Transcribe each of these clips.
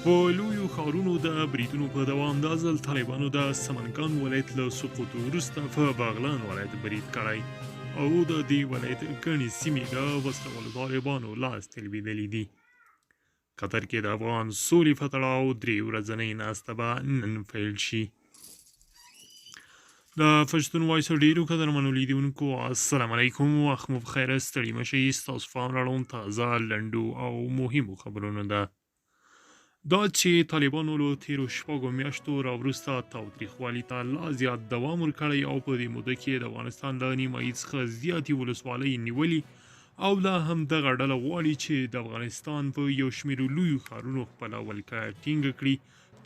په لویو ښارونو د بریدونو په دوام دا ځل طالبانو د سمنګان ولایت له سقوط وروسته په بغلان ولایت برید کړی او د دې ولایت ګڼې سیمې د وسلوالو طالبانو لاس ته لوېدلي دي. قطر کې د افغان سولې په تړاو 3 ورځنۍ ناسته به نن پیل شي. د پښتون وایس ډیرو قدرمنو لیدونکو السلام علیکم، وخت مو بخیر، ستړي مشئ. ستاسو پام راړوم تازه لنډو او مهمو خبرونو ده. دا چې طالبانو له تیرو شپږو میاشتو راوروسته تاوتریخوالي ته لا زیات دوام ورکړی او په دې موده کې د افغانستان له نیمایي څخه زیاتې ولسوالۍ نیولي او لا هم دغه ډله غواړي چې د افغانستان په یو شمېر لویو ښارونو خپله ولکه ټینګه کړي.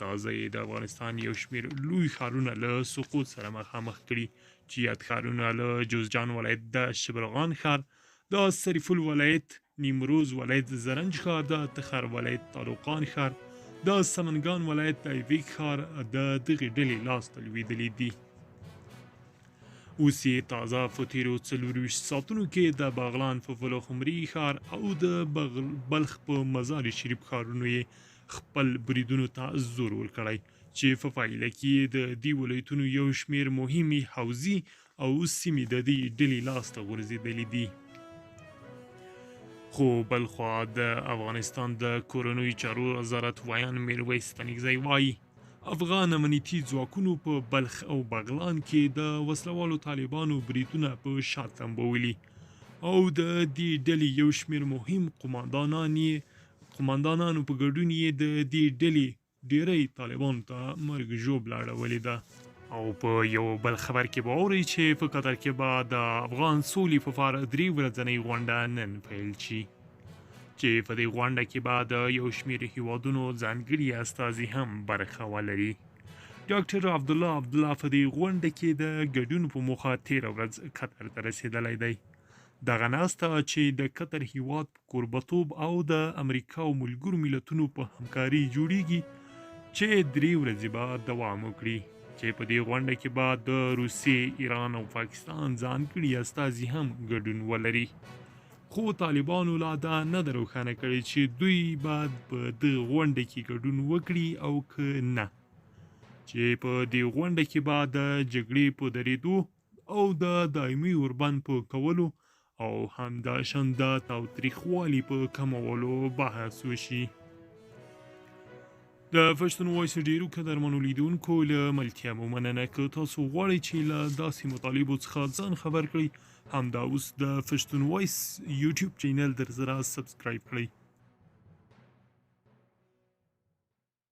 تازه یې د افغانستان یو شمېر لوی ښارونه له سقوط سره مخامخ کړي چې یاد ښارونه له جوزجان ولایت د شبرغان ښار، د سرپل ولایت نیمروز ولایت زرنج ښار، د تخار ولایت تالقان ښار، د سمنګان ولایت د ایویک ښار د دغې ډلې لاس ته لوېدلي دي. اوس یې تازه په تیرو 24 ساعتونو کې د بغلان په فلخمري ښار او د بلخ په مزار شریف ښارونو یې خپل بریدونو ته زور ورکړی چې په پایله کې د دې ولایتونو یو شمېر مهمې حوزې او سیمې د دې ډلې لاس ته غورځېدلې دي. خو بلخوا د افغانستان د کورنیو چارو وزارت ویان میرویس تنګزی وایي افغان امنیتي ځواکونو په بلخ او بغلان کې د وسلوالو طالبانو بریدونه په شا تنبولي او د دې ډلې یو شمېر مهم قماندانانو په ګډون یې د دې ډلې ډیری طالبانو ته مرګ ژوبله اړولې ده. او په یو بل خبر کې به اورئ چې په قطر کې به د افغان سولې په پاره 3 ورځنۍ غونډه نن پیل شي چې په دې غونډه کې به د یو شمېر هیوادونو ځانګړي استازي هم برخه ولري. ډاکټر عبدالله په دې غونډه کې د ګډون په موخه 13 ورځ قطر ته رسېدلی دی. دغه ناسته چې د قطر هیواد په کوربتوب او د امریکا او ملګرو ملتونو په همکاري جوړیږي چې 3 ورځې به دوام وکړي چې په دې غونډه کې به د روسیې، ایران او پاکستان ځانګړي استازي هم ګډون ولري. خو طالبانو لا دا نه ده روښانه کړې چې دوی به په دغه غونډه کې ګډون وکړي او که نه، چې په دې غونډه کې به د جګړې په درېدو او د دایمي اوربند په کولو او همداشان د تاوتریخوالي په کمولو بحث وشي. د پښتون وایس ډیرو قدرمنو لیدونکو له ملتیا مو مننه. که تاسو غواړئ چې له داسې مطالبو څخه ځان خبر کړئ، همدا اوس د پښتون وایس یوټیوب چینل در سره سبسکرایب کړئ.